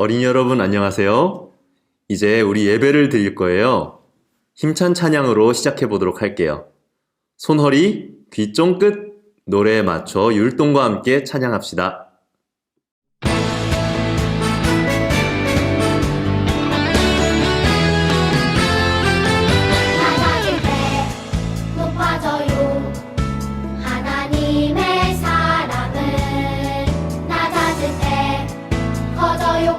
어린이 여러분 안녕하세요. 이제 우리 예배를 드릴 거예요. 힘찬 찬양으로 시작해 보도록 할게요. 손허리, 귀 쫑긋, 노래에 맞춰 율동과 함께 찬양합시다. 낮아질 때 높아져요 하나님의 사랑은 낮아질 때 커져요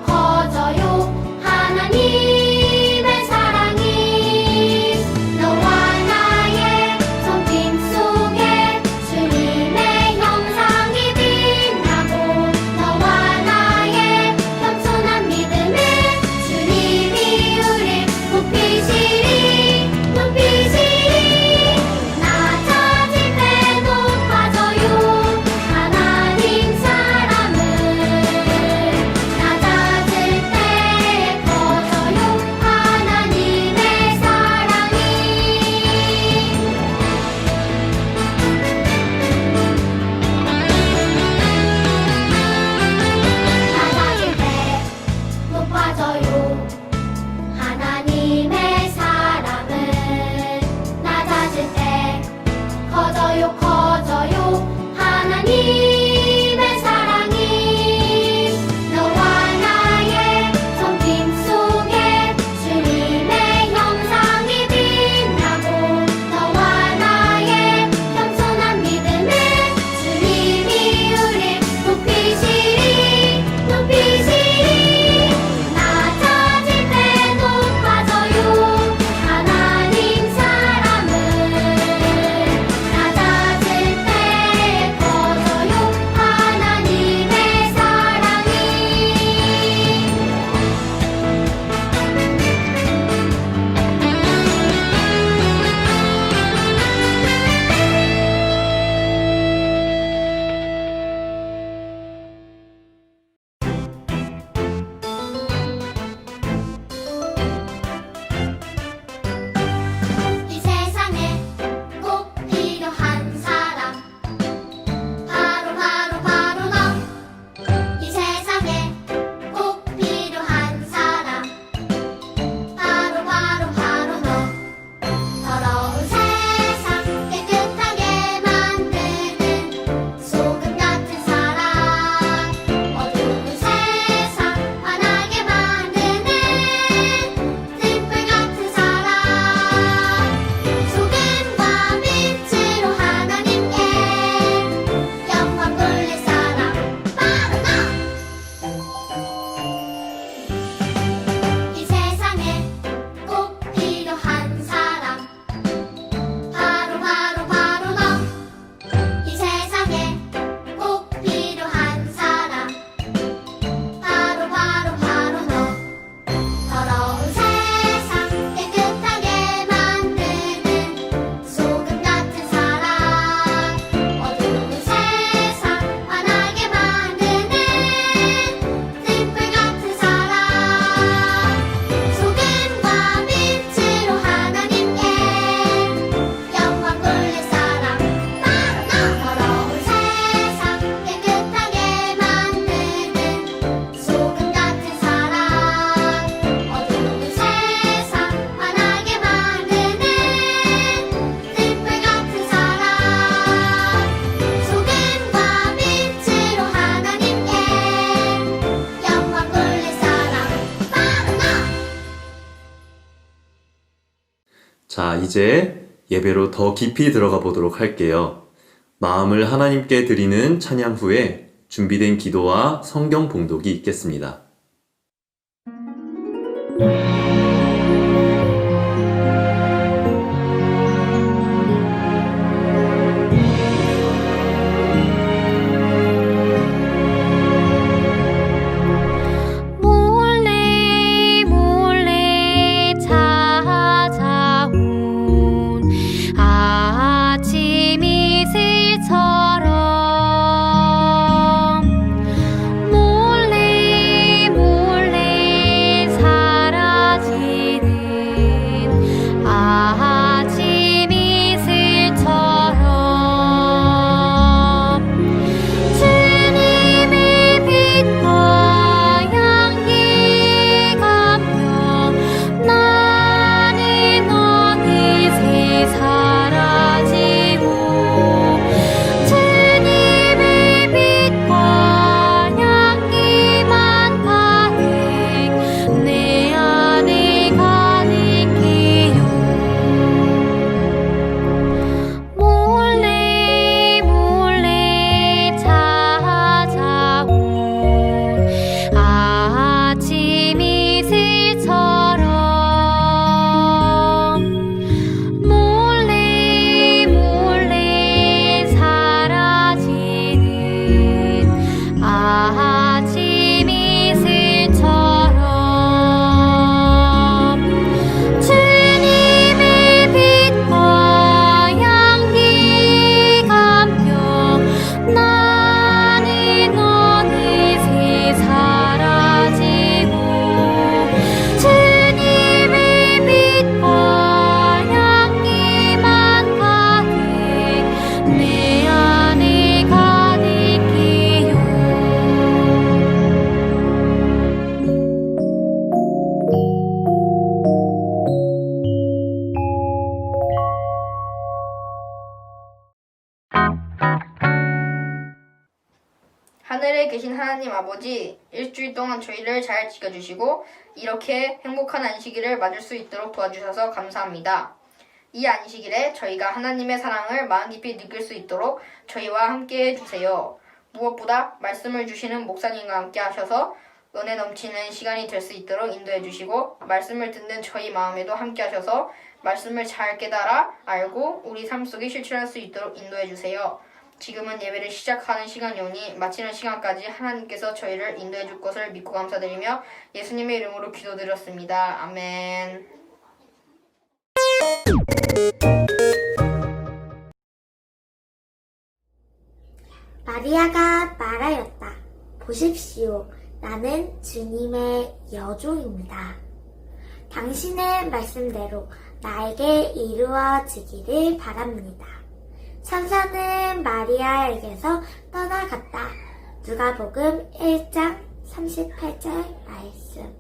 하나님의 사랑이 너와 나의 손길 속에 주님의 형상이 빛나고 너와 나의 겸손한 믿음에 주님이 우릴 높이시리 낮아질 때 높아져요 하나님 사랑은 낮아질 때 커져요 하나님의 사랑이 낮아질 때 높아져요 하나님의 사랑은 낮아질 때 커져요 하나님의 사랑이 너와 나의 손길 속에 주님의 형상이 빛나고 너와 나의 겸손한 믿음에 주님이 우릴 높이시리 낮아질 때 높아져요 하나님 사랑은 낮아질 때 커져요 하나님의 사랑이 이 세상에 꼭 필요한 사람 바로 너. 이 세상에 꼭 필요한 사람 바로 너. 더러운 세상 깨끗하게 만드는 소금 같은 사람 어두운 세상 환하게 만드는 등불 같은 사람 소금과 빛으로 하나님께 영광 돌릴 사람 바로 너. 이 세상에 꼭 필요한 사람 바로 너. 이 세상에 꼭 필요한 사람 바로 너. 더러운 세상 깨끗하게 만드는 소금 같은 사람 어두운 세상 환하게 만드는 등불 같은 사람 소금과 빛으로 하나님께 영광 돌릴 사람 바로 너. 더러운 세상 깨끗하게 만드는 소금 같은 사람 어두운 세상 환하게 만드는 등불 같은 사람 소금과 빛으로 하나님께 영광 돌릴 사람 바로 너. 자, 이제 예배로 더 깊이 들어가 보도록 할게요. 마음을 하나님께 드리는 찬양 후에 준비된 기도와 성경 봉독이 있겠습니다. 몰래 찾아온 아침 이슬처럼 몰래 계신 하나님 아버지, 일주일 동안 저희를 잘 지켜주시고 이렇게 행복한 안식일을 맞을 수 있도록 도와주셔서 감사합니다. 이 안식일에 저희가 하나님의 사랑을 마음 깊이 느낄 수 있도록 저희와 함께 해주세요. 무엇보다 말씀을 주시는 목사님과 함께 하셔서 은혜 넘치는 시간이 될 수 있도록 인도해 주시고 말씀을 듣는 저희 마음에도 함께 하셔서 말씀을 잘 깨달아 알고 우리 삶 속에 실천할 수 있도록 인도해 주세요. 지금은 예배를 시작하는 시간이오니 마치는 시간까지 하나님께서 저희를 인도해 줄 것을 믿고 감사드리며 예수님의 이름으로 기도드렸습니다. 아멘. 마리아가 말하였다. 보십시오. 나는 주님의 여종입니다. 당신의 말씀대로 나에게 이루어지기를 바랍니다. 천사는 마리아에게서 떠나갔다. 누가복음 1장 38절 말씀.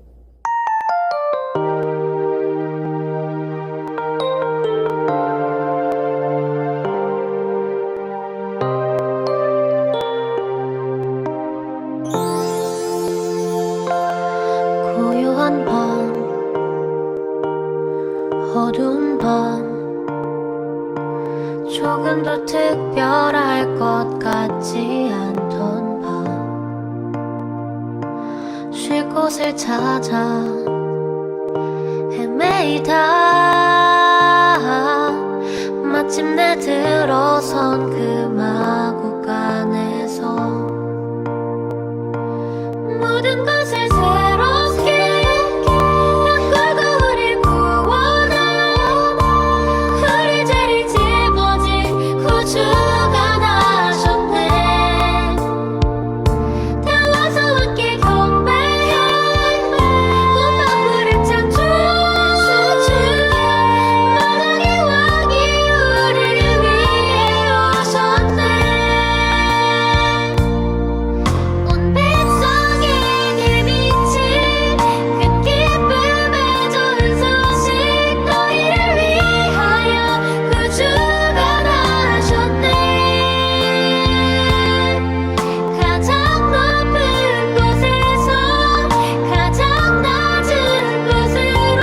고요한 밤, 어두운 밤, 조금 더 특별할 것 같지 않던 밤, 쉴 곳을 찾아 헤매이다 마침내 들어선 그 마구간에서 모든 것을 새롭게 바꾸고 우릴 구원한 우리 죄를 짊어진 구주가 나셨네. 나와서 함께 경배해 온 만물을 창조주 만왕의 왕이 우리를 위해 오셨네. 온 백성에게 미친 큰 기쁨의 좋은 소식 너희를 위하여 구주가 나셨네. 가장 높은 곳에서 가장 낮은 곳으로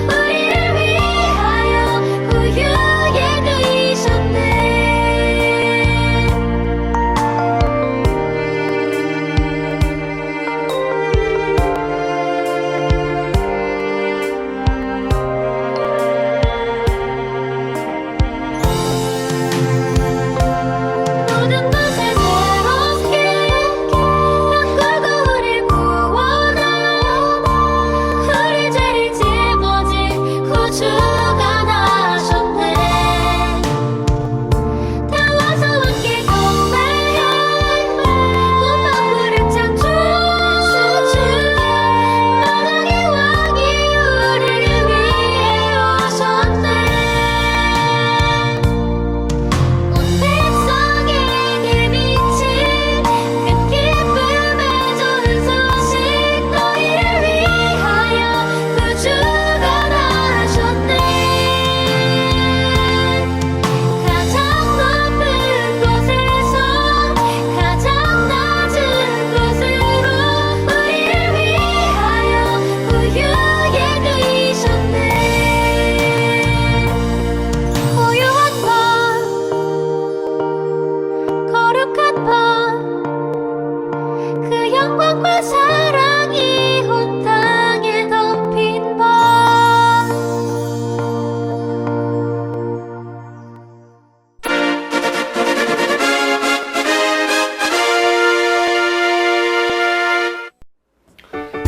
우리를 위하여 구유에 누이셨네. 모든 것을 새롭게 바꾸고 우릴 구원한 우리 죄를 짊어진 구주가 나셨네. 나와서 함께 경배해 온 만물을 창조주 만왕의 왕이 우리를 위해 오셨네. 온 백성에게 미친 큰 기쁨의 좋은 소식 너희를 위하여 구주가 나셨네. 가장 높은 곳에서 가장 낮은 곳으로 우리를 위하여 구유에 누이셨네. 고요한 밤, 거룩한 밤, 그 영광과 사랑이 온 땅에 덮인 밤.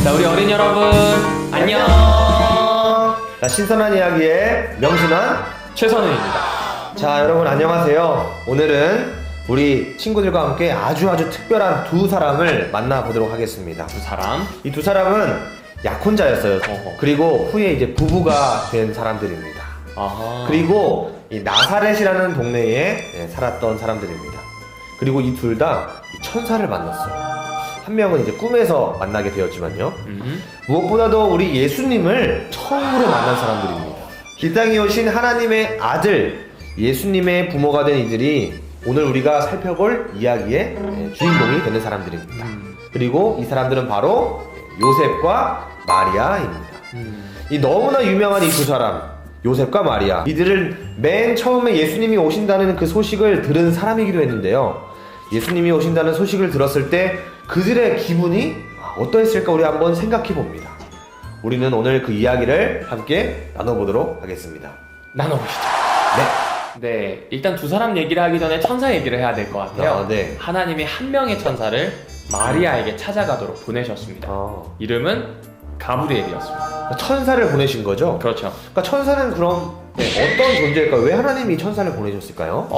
자, 우리 어린이 여러분, 안녕! 자, 신선한 이야기의 명신환. 최선우입니다. 자, 여러분 안녕하세요. 오늘은 우리 친구들과 함께 아주 특별한 두 사람을 만나보도록 하겠습니다. 두 사람. 이 두 사람은 약혼자였어요. 어허. 그리고 후에 이제 부부가 된 사람들입니다. 아하. 그리고 이 나사렛이라는 동네에 살았던 사람들입니다. 그리고 이 둘 다 천사를 만났어요. 한 명은 이제 꿈에서 만나게 되었지만요. 무엇보다도 우리 예수님을 처음으로 만난 사람들입니다. 이 땅에 오신 하나님의 아들 예수님의 부모가 된 이들이 오늘 우리가 살펴볼 이야기의 주인공이 되는 사람들입니다. 그리고 이 사람들은 바로 요셉과 마리아입니다. 이 너무나 유명한 이 두 사람, 요셉과 마리아, 이들은 맨 처음에 예수님이 오신다는 그 소식을 들은 사람이기도 했는데요. 예수님이 오신다는 소식을 들었을 때 그들의 기분이 어떠했을까 우리 한번 생각해 봅니다. 우리는 오늘 그 이야기를 함께 나눠보도록 하겠습니다. 나눠보시죠. 네. 네, 일단 두 사람 얘기를 하기 전에 천사 얘기를 해야 될 것 같아요. 네. 하나님이 한 명의 천사를 마리아에게 찾아가도록 보내셨습니다. 이름은 가브리엘이었습니다. 천사를 보내신 거죠? 그렇죠. 그러니까 천사는 그럼 어떤 존재일까요? 왜 하나님이 천사를 보내셨을까요?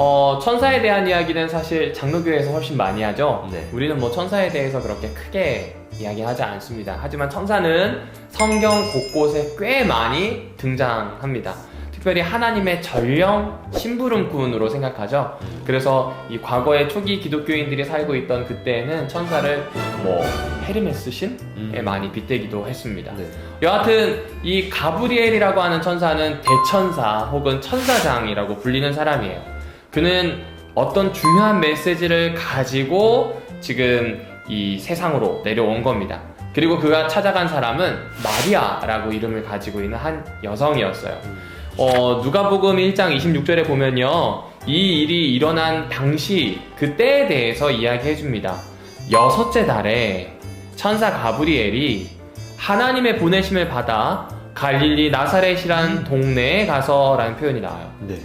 천사에 대한 이야기는 사실 장로교에서 훨씬 많이 하죠. 네. 우리는 뭐 천사에 대해서 그렇게 크게 이야기하지 않습니다. 하지만 천사는 성경 곳곳에 꽤 많이 등장합니다. 특별히 하나님의 전령 심부름꾼으로 생각하죠. 그래서 이 과거의 초기 기독교인들이 살고 있던 그때는 천사를 뭐 헤르메스 신에 많이 빗대기도 했습니다. 네. 여하튼 이 가브리엘이라고 하는 천사는 대천사 혹은 천사장이라고 불리는 사람이에요. 그는 어떤 중요한 메시지를 가지고 지금 이 세상으로 내려온 겁니다. 그리고 그가 찾아간 사람은 마리아라고 이름을 가지고 있는 한 여성이었어요. 누가복음 1장 26절에 보면요, 이 일이 일어난 당시 그때에 대해서 이야기해 줍니다. 6째 달에 천사 가브리엘이 하나님의 보내심을 받아 갈릴리 나사렛이란 동네에 가서라는 표현이 나와요. 네.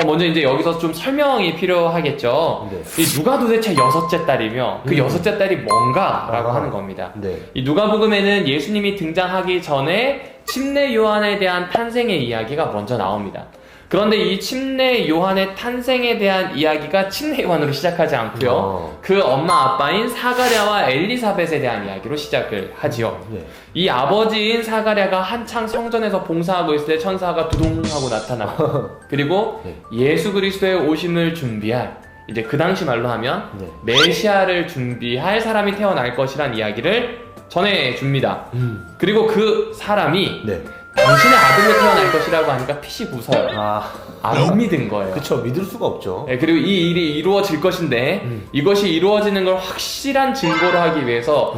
먼저 이제 여기서 좀 설명이 필요하겠죠. 네. 이 누가 도대체 6째 달이며 그 6째 달이 뭔가라고 하는 겁니다. 네. 이 누가복음에는 예수님이 등장하기 전에 침례 요한에 대한 탄생의 이야기가 먼저 나옵니다. 그런데 이 침례 요한의 탄생에 대한 이야기가 침례 요한으로 시작하지 않고요. 그 엄마 아빠인 사가랴와 엘리사벳에 대한 이야기로 시작을 하지요. 네. 이 아버지인 사가랴가 한창 성전에서 봉사하고 있을 때 천사가 두둥 하고 나타나고 그리고 네. 예수 그리스도의 오심을 준비할, 이제 그 당시 말로 하면 네. 메시아를 준비할 사람이 태어날 것이란 이야기를 전해줍니다. 그리고 그 사람이 네. 당신의 아들로 태어날 것이라고 하니까 핏이 부서요. 안 믿은 거예요. 그쵸, 믿을 수가 없죠. 네, 그리고 이 일이 이루어질 것인데 이것이 이루어지는 걸 확실한 증거로 하기 위해서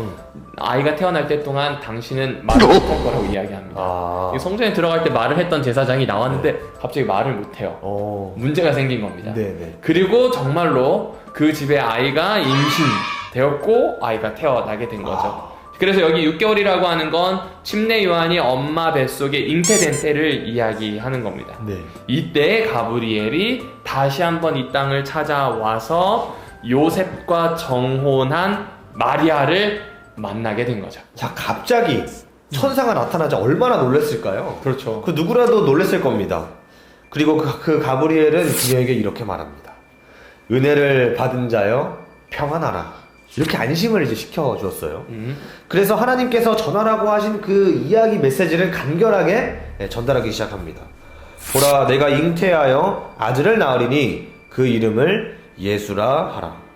아이가 태어날 때 동안 당신은 말을 못할 거라고 이야기합니다. 성전에 들어갈 때 말을 했던 제사장이 나왔는데 갑자기 말을 못해요. 문제가 생긴 겁니다. 네네. 그리고 정말로 그 집에 아이가 임신되었고 아이가 태어나게 된 거죠. 그래서 여기 6개월이라고 하는 건 침례 요한이 엄마 뱃속에 잉태된 때를 이야기하는 겁니다. 네. 이때 가브리엘이 다시 한번 이 땅을 찾아와서 요셉과 정혼한 마리아를 만나게 된 거죠. 자, 갑자기 천사가 나타나자 얼마나 놀랐을까요? 그렇죠. 그 누구라도 놀랐을 겁니다. 그리고 그 가브리엘은 그녀에게 이렇게 말합니다. 은혜를 받은 자여 평안하라. 이렇게 안심을 이제 시켜주었어요. 그래서 하나님께서 전하라고 하신 그 이야기 메시지를 간결하게 전달하기 시작합니다. 보라, 내가 잉태하여 아들을 낳으리니 그 이름을 예수라 하라.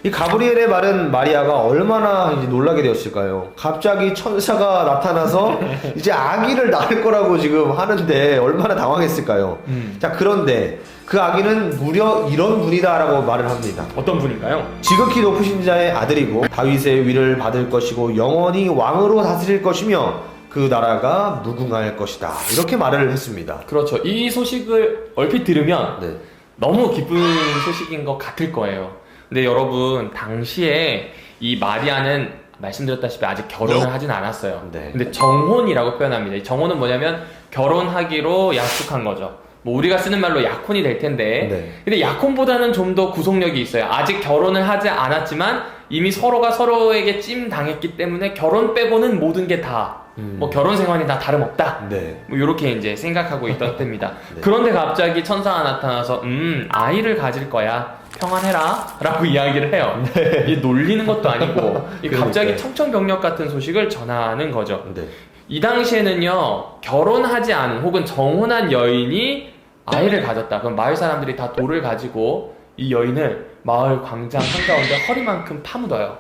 이 가브리엘의 말은 마리아가 얼마나 이제 놀라게 되었을까요? 갑자기 천사가 나타나서 이제 아기를 낳을 거라고 지금 하는데 얼마나 당황했을까요? 자, 그런데 그 아기는 무려 이런 분이다라고 말을 합니다. 어떤 분인가요? 지극히 높으신 자의 아들이고 다윗의 위를 받을 것이고 영원히 왕으로 다스릴 것이며 그 나라가 무궁할 것이다. 이렇게 말을 했습니다. 그렇죠. 이 소식을 얼핏 들으면 네. 너무 기쁜 소식인 것 같을 거예요. 근데 여러분, 당시에 이 마리아는 말씀드렸다시피 아직 결혼을 하진 않았어요. 네. 근데 정혼이라고 표현합니다. 이 정혼은 뭐냐면 결혼하기로 약속한 거죠. 뭐 우리가 쓰는 말로 약혼이 될 텐데, 네. 근데 약혼보다는 좀 더 구속력이 있어요. 아직 결혼을 하지 않았지만 이미 서로가 서로에게 찜 당했기 때문에 결혼 빼고는 모든 게 다 뭐 결혼 생활이 다 다름없다. 네. 뭐 이렇게 이제 생각하고 있던 때입니다. 네. 그런데 갑자기 천사가 나타나서 아이를 가질 거야. 평안해라 라고 이야기를 해요. 이 놀리는 것도 아니고 이 갑자기 그러니까요. 청천벽력 같은 소식을 전하는 거죠. 네. 이 당시에는요, 결혼하지 않은 혹은 정혼한 여인이 아이를 가졌다. 그럼 마을 사람들이 다 돌을 가지고 이 여인을 마을 광장 한가운데 허리만큼 파묻어요.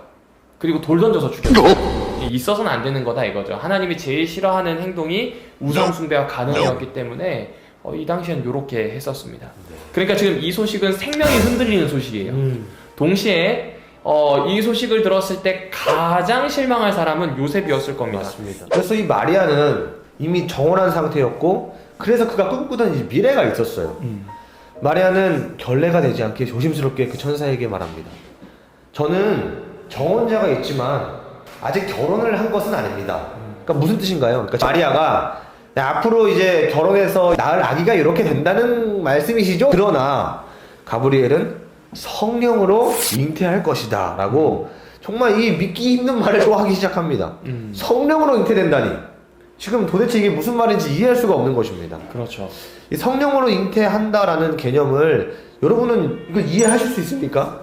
그리고 돌 던져서 죽여요. 있어서는 안 되는 거다 이거죠. 하나님이 제일 싫어하는 행동이 우상숭배와 간음이었기 때문에 이 당시엔 이렇게 했었습니다. 그러니까 지금 이 소식은 생명이 흔들리는 소식이에요. 동시에 이 소식을 들었을 때 가장 실망할 사람은 요셉이었을 겁니다. 맞습니다. 그래서 이 마리아는 이미 정혼한 상태였고 그래서 그가 꿈꾸던 이 미래가 있었어요. 마리아는 결례가 되지 않게 조심스럽게 그 천사에게 말합니다. 저는 정혼자가 있지만 아직 결혼을 한 것은 아닙니다. 그러니까 무슨 뜻인가요? 그러니까 마리아가 앞으로 이제 결혼해서 낳을 아기가 이렇게 된다는 말씀이시죠? 그러나 가브리엘은 성령으로 잉태할 것이다 라고 정말 이 믿기 힘든 말을 또 하기 시작합니다. 성령으로 잉태된다니 지금 도대체 이게 무슨 말인지 이해할 수가 없는 것입니다. 그렇죠. 이 성령으로 잉태한다라는 개념을 여러분은 이거 이해하실 수 있습니까?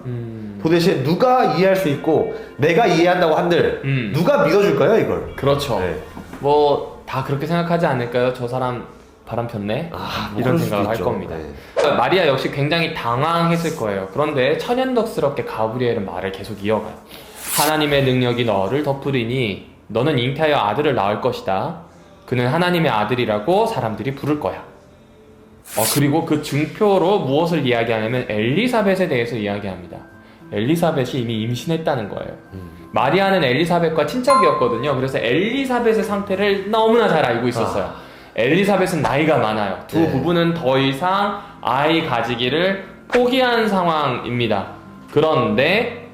도대체 누가 이해할 수 있고 내가 이해한다고 한들 누가 믿어줄까요 이걸? 그렇죠. 네. 뭐 다 그렇게 생각하지 않을까요? 저 사람 바람 폈네? 뭐 이런 그럴 수도 생각을 할 있죠. 겁니다. 네. 그러니까 마리아 역시 굉장히 당황했을 거예요. 그런데 천연덕스럽게 가브리엘은 말을 계속 이어가요. 하나님의 능력이 너를 덮으리니 너는 잉태하여 아들을 낳을 것이다. 그는 하나님의 아들이라고 사람들이 부를 거야. 그리고 그 증표로 무엇을 이야기하냐면 엘리사벳에 대해서 이야기합니다. 엘리사벳이 이미 임신했다는 거예요. 마리아는 엘리사벳과 친척이었거든요. 그래서 엘리사벳의 상태를 너무나 잘 알고 있었어요. 엘리사벳은 나이가 많아요. 두 네. 부부는 더 이상 아이 가지기를 포기한 상황입니다. 그런데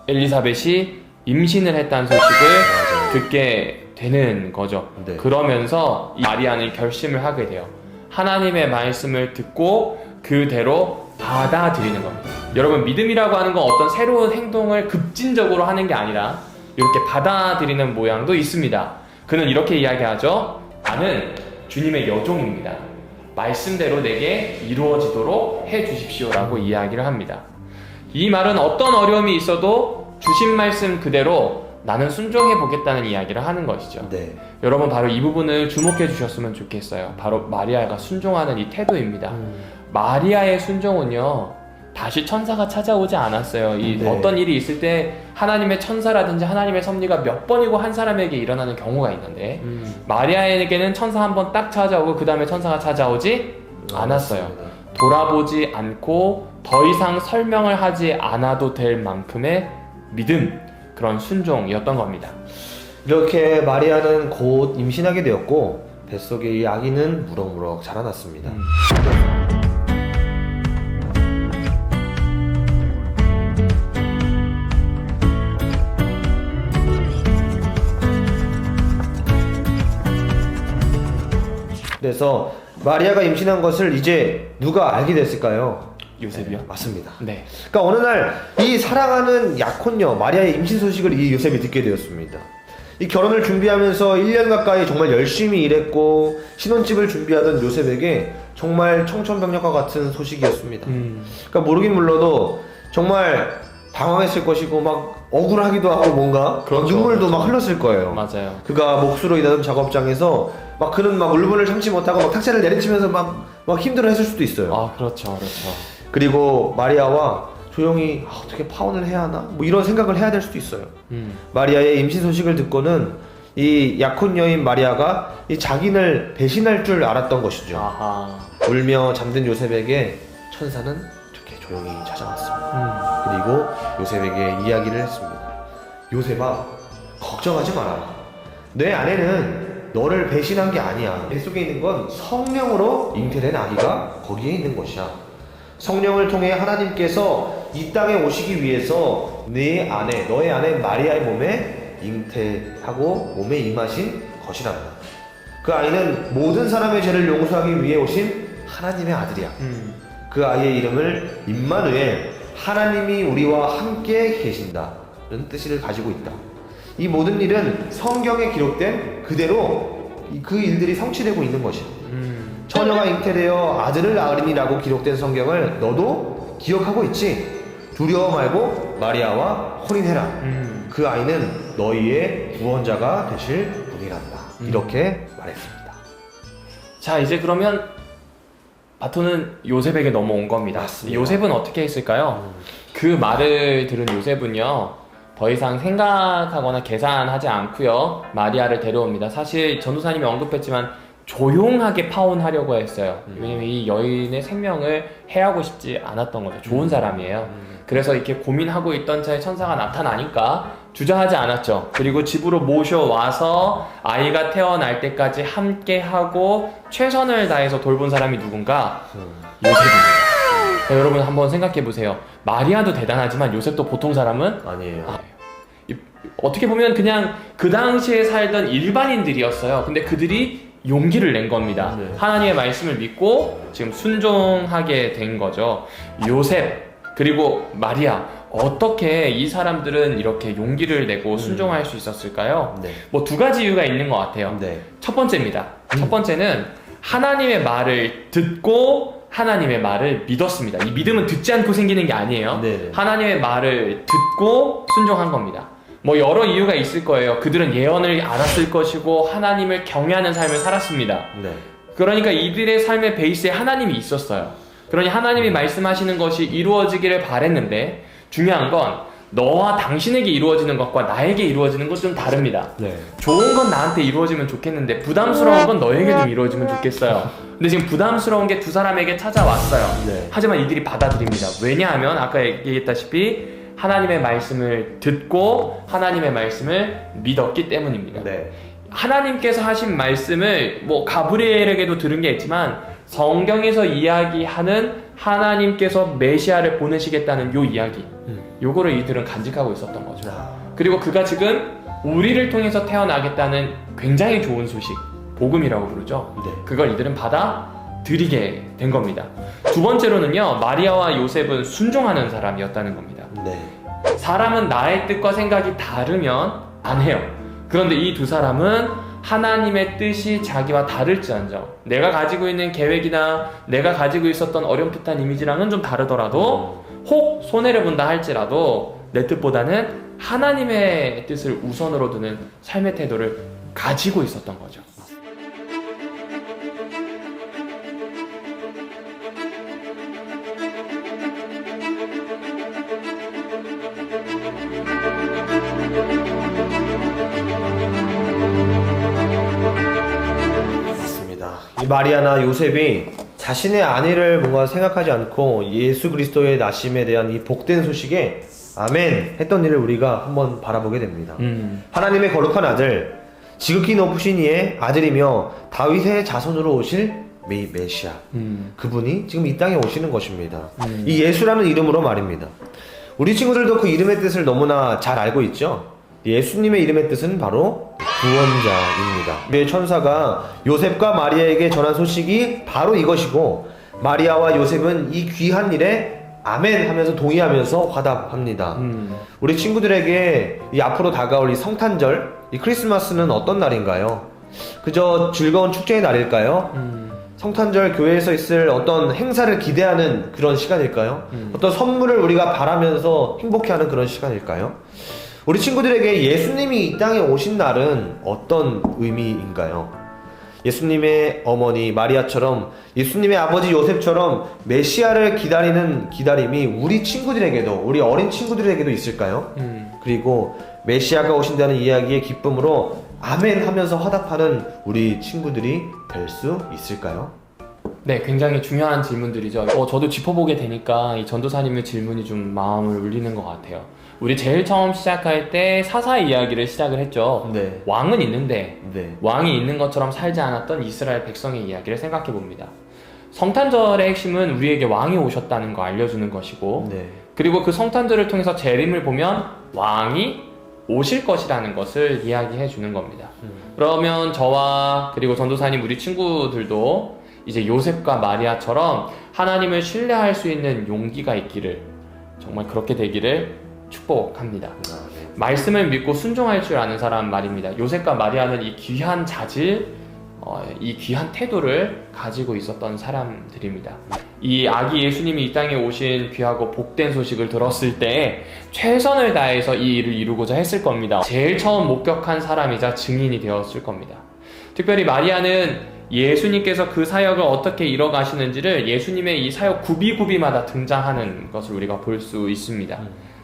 엘리사벳이 임신을 했다는 소식을 듣게 되는 거죠. 네. 그러면서 이 마리아는 결심을 하게 돼요. 하나님의 말씀을 듣고 그대로 받아들이는 겁니다. 여러분, 믿음이라고 하는 건 어떤 새로운 행동을 급진적으로 하는 게 아니라 이렇게 받아들이는 모양도 있습니다. 그는 이렇게 이야기하죠. 나는 주님의 여종입니다. 말씀대로 내게 이루어지도록 해 주십시오라고 이야기를 합니다. 이 말은 어떤 어려움이 있어도 주신 말씀 그대로 나는 순종해 보겠다는 이야기를 하는 것이죠. 네. 여러분, 바로 이 부분을 주목해 주셨으면 좋겠어요. 바로 마리아가 순종하는 이 태도입니다. 마리아의 순종은요, 다시 천사가 찾아오지 않았어요. 네. 어떤 일이 있을 때 하나님의 천사라든지 하나님의 섭리가 몇 번이고 한 사람에게 일어나는 경우가 있는데 마리아에게는 천사 한 번 딱 찾아오고 그 다음에 천사가 찾아오지 않았어요. 맞습니다. 돌아보지 않고 더 이상 설명을 하지 않아도 될 만큼의 믿음, 그런 순종이었던 겁니다. 이렇게 마리아는 곧 임신하게 되었고 뱃속에 이 아기는 무럭무럭 자라났습니다. 그래서 마리아가 임신한 것을 이제 누가 알게 됐을까요? 요셉이요? 맞습니다. 네. 그러니까 어느 날 이 사랑하는 약혼녀 마리아의 임신 소식을 이 요셉이 듣게 되었습니다. 이 결혼을 준비하면서 1년 가까이 정말 열심히 일했고 신혼집을 준비하던 요셉에게 정말 청천벽력과 같은 소식이었습니다. 그러니까 모르긴 몰라도 정말 당황했을 것이고 막 억울하기도 하고 뭔가 그렇죠, 눈물도 그렇죠. 막 흘렀을 거예요. 맞아요. 그가 몫으로 일하던 작업장에서 막 그는 막 울분을 참지 못하고 막 탁자를 내리치면서 막 힘들어했을 수도 있어요. 아, 그렇죠, 그렇죠. 그리고 마리아와 조용히 어떻게 파혼을 해야 하나? 뭐 이런 생각을 해야 될 수도 있어요. 마리아의 임신 소식을 듣고는 이 약혼녀인 마리아가 이 자기를 배신할 줄 알았던 것이죠. 아하. 울며 잠든 요셉에게 천사는 이렇게 조용히 찾아왔습니다. 그리고 요셉에게 이야기를 했습니다. 요셉아, 걱정하지 마라. 내 아내는 너를 배신한 게 아니야. 뱃속에 있는 건 성령으로 잉태된 아기가 거기에 있는 것이야. 성령을 통해 하나님께서 이 땅에 오시기 위해서 너의 아내 마리아의 몸에 잉태하고 몸에 임하신 것이란다. 그 아이는 모든 사람의 죄를 용서하기 위해 오신 하나님의 아들이야. 그 아이의 이름을 임마누엘, 하나님이 우리와 함께 계신다는 뜻을 가지고 있다. 이 모든 일은 성경에 기록된 그대로 그 일들이 성취되고 있는 것이야. 처녀가 잉태되어 아들을 낳으리니라고 기록된 성경을 너도 기억하고 있지? 두려워 말고 마리아와 혼인해라. 그 아이는 너희의 구원자가 되실 분이란다. 이렇게 말했습니다. 자, 이제 그러면 바톤은 요셉에게 넘어온 겁니다. 맞습니다. 요셉은 어떻게 했을까요? 그 말을 들은 요셉은요, 더 이상 생각하거나 계산하지 않고요, 마리아를 데려옵니다. 사실 전도사님이 언급했지만 조용하게 파혼하려고 했어요. 왜냐면 이 여인의 생명을 해하고 싶지 않았던 거죠. 좋은 사람이에요. 그래서 이렇게 고민하고 있던 차에 천사가 나타나니까 주저하지 않았죠. 그리고 집으로 모셔와서 아이가 태어날 때까지 함께하고 최선을 다해서 돌본 사람이 누군가? 요셉입니다. 자, 여러분 한번 생각해 보세요. 마리아도 대단하지만 요셉도 보통 사람은 아니에요. 어떻게 보면 그냥 그 당시에 살던 일반인들이었어요. 근데 그들이 용기를 낸 겁니다. 네. 하나님의 말씀을 믿고 지금 순종하게 된 거죠. 요셉 그리고 마리아, 어떻게 이 사람들은 이렇게 용기를 내고 순종할 수 있었을까요? 네. 뭐 두 가지 이유가 있는 것 같아요. 네. 첫 번째입니다. 첫 번째는 하나님의 말을 듣고 하나님의 말을 믿었습니다. 이 믿음은 듣지 않고 생기는 게 아니에요. 네. 하나님의 말을 듣고 순종한 겁니다. 뭐 여러 이유가 있을 거예요. 그들은 예언을 알았을 것이고 하나님을 경외하는 삶을 살았습니다. 네. 그러니까 이들의 삶의 베이스에 하나님이 있었어요. 그러니 하나님이 말씀하시는 것이 이루어지기를 바랬는데, 중요한 건 너와 당신에게 이루어지는 것과 나에게 이루어지는 것 좀 다릅니다. 네. 좋은 건 나한테 이루어지면 좋겠는데 부담스러운 건 너에게 좀 이루어지면 좋겠어요. 근데 지금 부담스러운 게 두 사람에게 찾아왔어요. 네. 하지만 이들이 받아들입니다. 왜냐하면 아까 얘기했다시피 하나님의 말씀을 듣고 하나님의 말씀을 믿었기 때문입니다. 네. 하나님께서 하신 말씀을 뭐 가브리엘에게도 들은 게 있지만 성경에서 이야기하는 하나님께서 메시아를 보내시겠다는 요 이야기, 요거를 이들은 간직하고 있었던 거죠. 그리고 그가 지금 우리를 통해서 태어나겠다는 굉장히 좋은 소식, 복음이라고 부르죠. 네. 그걸 이들은 받아들이게 된 겁니다. 두 번째로는요, 마리아와 요셉은 순종하는 사람이었다는 겁니다. 네. 사람은 나의 뜻과 생각이 다르면 안 해요. 그런데 이 두 사람은 하나님의 뜻이 자기와 다를지언정 내가 가지고 있는 계획이나 내가 가지고 있었던 어렴풋한 이미지랑은 좀 다르더라도 혹 손해를 본다 할지라도 내 뜻보다는 하나님의 뜻을 우선으로 두는 삶의 태도를 가지고 있었던 거죠. 이 마리아나 요셉이 자신의 아내를 뭔가 생각하지 않고 예수 그리스도의 나심에 대한 이 복된 소식에 아멘 했던 일을 우리가 한번 바라보게 됩니다. 하나님의 거룩한 아들, 지극히 높으신 이의 아들이며 다윗의 자손으로 오실 메시아, 그분이 지금 이 땅에 오시는 것입니다. 이 예수라는 이름으로 말입니다. 우리 친구들도 그 이름의 뜻을 너무나 잘 알고 있죠. 예수님의 이름의 뜻은 바로 구원자입니다. 우리의 천사가 요셉과 마리아에게 전한 소식이 바로 이것이고, 마리아와 요셉은 이 귀한 일에 아멘 하면서 동의하면서 화답합니다. 우리 친구들에게 이 앞으로 다가올 이 성탄절, 이 크리스마스는 어떤 날인가요? 그저 즐거운 축제의 날일까요? 성탄절 교회에서 있을 어떤 행사를 기대하는 그런 시간일까요? 어떤 선물을 우리가 바라면서 행복해하는 그런 시간일까요? 우리 친구들에게 예수님이 이 땅에 오신 날은 어떤 의미인가요? 예수님의 어머니 마리아처럼, 예수님의 아버지 요셉처럼 메시아를 기다리는 기다림이 우리 친구들에게도, 우리 어린 친구들에게도 있을까요? 그리고 메시아가 오신다는 이야기의 기쁨으로 아멘 하면서 화답하는 우리 친구들이 될 수 있을까요? 네, 굉장히 중요한 질문들이죠. 저도 짚어보게 되니까 이 전도사님의 질문이 좀 마음을 울리는 것 같아요. 우리 제일 처음 시작할 때 사사 이야기를 시작을 했죠. 네. 왕은 있는데 네. 왕이 있는 것처럼 살지 않았던 이스라엘 백성의 이야기를 생각해 봅니다. 성탄절의 핵심은 우리에게 왕이 오셨다는 거 알려주는 것이고, 네. 그리고 그 성탄절을 통해서 재림을 보면 왕이 오실 것이라는 것을 이야기해 주는 겁니다. 그러면 저와 그리고 전도사님 우리 친구들도 이제 요셉과 마리아처럼 하나님을 신뢰할 수 있는 용기가 있기를, 정말 그렇게 되기를 축복합니다. 말씀을 믿고 순종할 줄 아는 사람 말입니다. 요셉과 마리아는 이 귀한 자질, 이 귀한 태도를 가지고 있었던 사람들입니다. 이 아기 예수님이 이 땅에 오신 귀하고 복된 소식을 들었을 때 최선을 다해서 이 일을 이루고자 했을 겁니다. 제일 처음 목격한 사람이자 증인이 되었을 겁니다. 특별히 마리아는 예수님께서 그 사역을 어떻게 이뤄가시는지를 예수님의 이 사역 구비구비마다 등장하는 것을 우리가 볼 수 있습니다.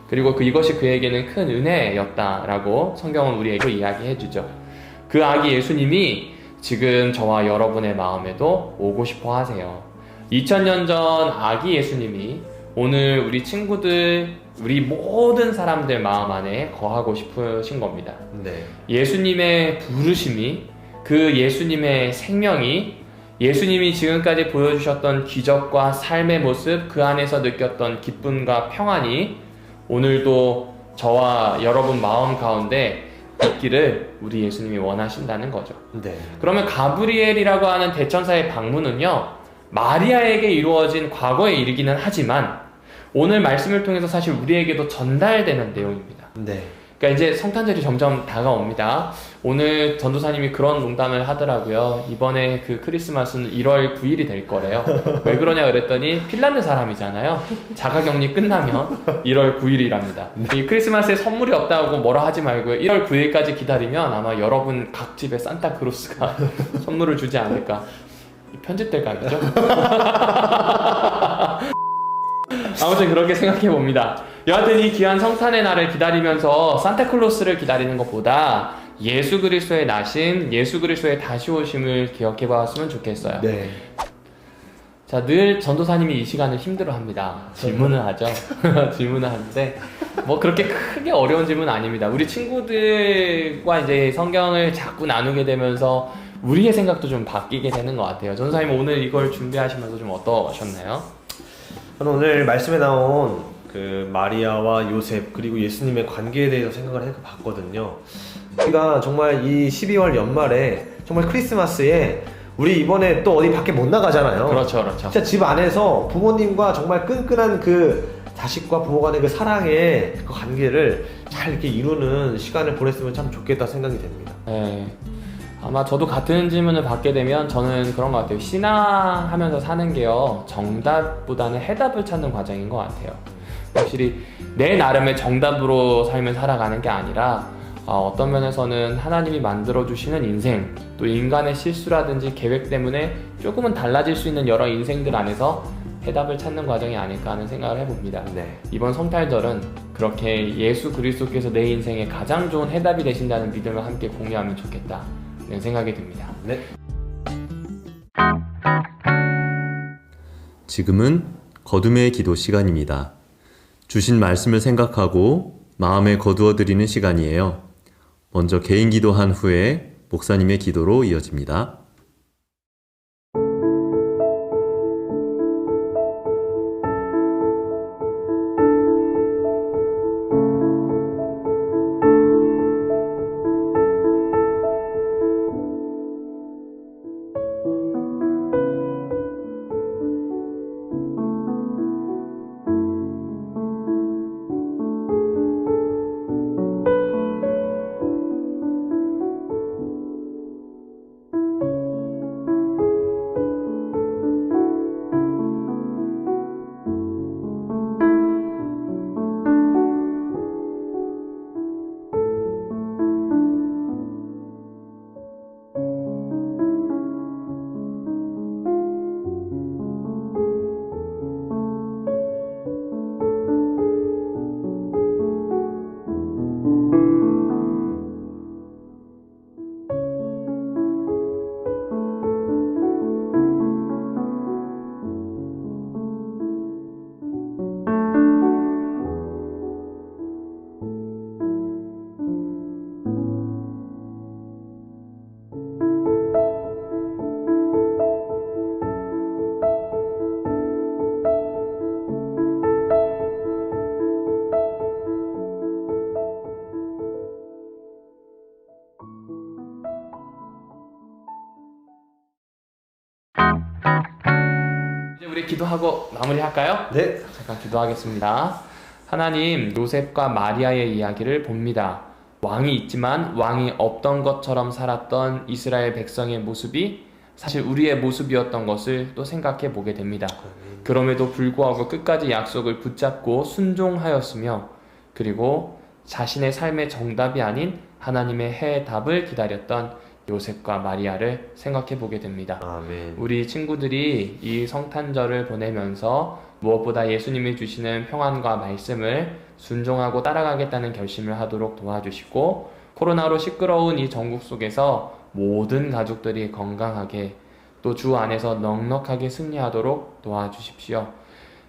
그리고 이것이 그에게는 큰 은혜였다라고 성경은 우리에게 이야기해주죠. 그 아기 예수님이 지금 저와 여러분의 마음에도 오고 싶어 하세요. 2000년 전 아기 예수님이 오늘 우리 친구들, 우리 모든 사람들 마음 안에 거하고 싶으신 겁니다. 네. 예수님의 부르심이, 그 예수님의 생명이, 예수님이 지금까지 보여주셨던 기적과 삶의 모습, 그 안에서 느꼈던 기쁨과 평안이 오늘도 저와 여러분 마음 가운데 있기를 우리 예수님이 원하신다는 거죠. 네. 그러면 가브리엘이라고 하는 대천사의 방문은요, 마리아에게 이루어진 과거의 일이기는 하지만 오늘 말씀을 통해서 사실 우리에게도 전달되는 내용입니다. 네. 그러니까 이제 성탄절이 점점 다가옵니다. 오늘 전도사님이 그런 농담을 하더라고요. 이번에 그 크리스마스는 1월 9일이 될 거래요. 왜 그러냐 그랬더니 핀란드 사람이잖아요. 자가격리 끝나면 1월 9일이랍니다. 이 크리스마스에 선물이 없다고 뭐라 하지 말고요. 1월 9일까지 기다리면 아마 여러분 각 집에 산타크로스가 선물을 주지 않을까. 편집될까 그죠? 아무튼 그렇게 생각해 봅니다. 여하튼 이 귀한 성탄의 날을 기다리면서 산타클로스를 기다리는 것보다 예수 그리스도의 나신, 예수 그리스도의 다시 오심을 기억해 봤으면 좋겠어요. 네. 자, 늘 전도사님이 이 시간을 힘들어 합니다. 질문을 하죠. 질문을 하는데, 뭐 그렇게 크게 어려운 질문은 아닙니다. 우리 친구들과 이제 성경을 자꾸 나누게 되면서 우리의 생각도 좀 바뀌게 되는 것 같아요. 전도사님 오늘 이걸 준비하시면서 좀 어떠셨나요? 저는 오늘 말씀에 나온 그 마리아와 요셉 그리고 예수님의 관계에 대해서 생각을 해봤거든요. 우리가 정말 이 12월 연말에 정말 크리스마스에 우리 이번에 또 어디 밖에 못 나가잖아요. 그렇죠, 그렇죠. 진짜 집 안에서 부모님과 정말 끈끈한 그 자식과 부모 간의 그 사랑의 그 관계를 잘 이렇게 이루는 시간을 보냈으면 참 좋겠다 생각이 됩니다. 네. 아마 저도 같은 질문을 받게 되면 저는 그런 것 같아요. 신앙하면서 사는 게요, 정답보다는 해답을 찾는 과정인 것 같아요. 확실히 내 나름의 정답으로 삶을 살아가는 게 아니라 어떤 면에서는 하나님이 만들어주시는 인생, 또 인간의 실수라든지 계획 때문에 조금은 달라질 수 있는 여러 인생들 안에서 해답을 찾는 과정이 아닐까 하는 생각을 해봅니다. 네. 이번 성탄절은 그렇게 예수 그리스도께서 내 인생에 가장 좋은 해답이 되신다는 믿음을 함께 공유하면 좋겠다 는 생각이 듭니다. 네. 지금은 거둠의 기도 시간입니다. 주신 말씀을 생각하고 마음에 거두어 드리는 시간이에요. 먼저 개인 기도한 후에 목사님의 기도로 이어집니다. 이제 우리 기도하고 마무리할까요? 네. 잠깐 기도하겠습니다. 하나님, 요셉과 마리아의 이야기를 봅니다. 왕이 있지만 왕이 없던 것처럼 살았던 이스라엘 백성의 모습이 사실 우리의 모습이었던 것을 또 생각해 보게 됩니다. 그럼에도 불구하고 끝까지 약속을 붙잡고 순종하였으며, 그리고 자신의 삶의 정답이 아닌 하나님의 해답을 기다렸던 요셉과 마리아를 생각해 보게 됩니다. 아멘. 우리 친구들이 이 성탄절을 보내면서 무엇보다 예수님이 주시는 평안과 말씀을 순종하고 따라가겠다는 결심을 하도록 도와주시고, 코로나로 시끄러운 이 전국 속에서 모든 가족들이 건강하게 또 주 안에서 넉넉하게 승리하도록 도와주십시오.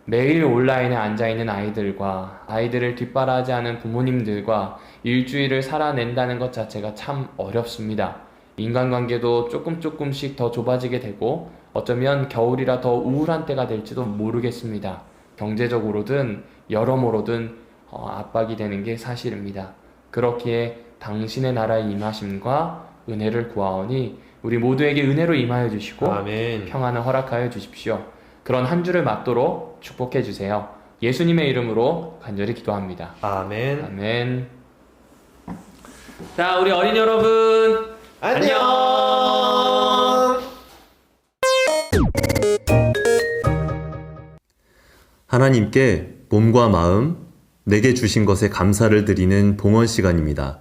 매일 온라인에 앉아있는 아이들과 아이들을 뒷바라지하는 부모님들과 일주일을 살아낸다는 것 자체가 참 어렵습니다. 인간관계도 조금씩 더 좁아지게 되고 어쩌면 겨울이라 더 우울한 때가 될지도 모르겠습니다. 경제적으로든 여러모로든 압박이 되는 게 사실입니다. 그렇기에 당신의 나라의 임하심과 은혜를 구하오니 우리 모두에게 은혜로 임하여 주시고 아멘. 평안을 허락하여 주십시오. 그런 한 주를 맞도록 축복해 주세요. 예수님의 이름으로 간절히 기도합니다. 아멘. 아멘. 자, 우리 어린이 여러분, 안녕. 하나님께 몸과 마음, 내게 주신 것에 감사를 드리는 봉헌 시간입니다.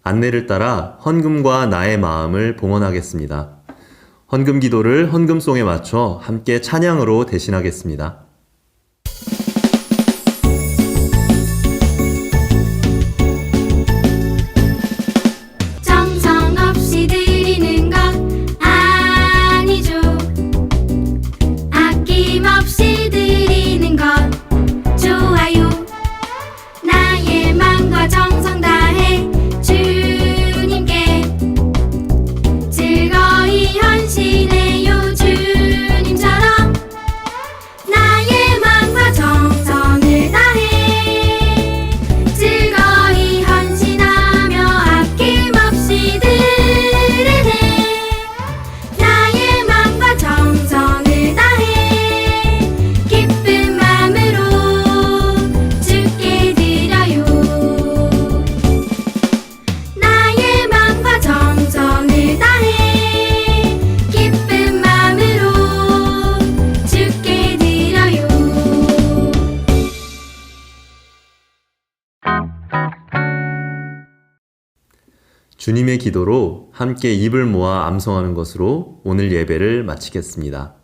안내를 따라 헌금과 나의 마음을 봉헌하겠습니다. 헌금 기도를 헌금송에 맞춰 함께 찬양으로 대신하겠습니다. 정성 없이 드리는 것 아니죠. 아낌없이 드리는 것 좋아요. 나의 마음과 정성 다해 주님께 즐거이 헌신해요. 주님처럼 나의 마음과 정성을 다해 즐거이 헌신하며 아낌없이 드리네. 나의 마음과 정성을 다해 기쁜 마음으로 주께 드려요. 나의 마음과 정성을 다해 기쁜 마음으로 주께 드려요. 주님의 기도로 함께 입을 모아 암송하는 것으로 오늘 예배를 마치겠습니다.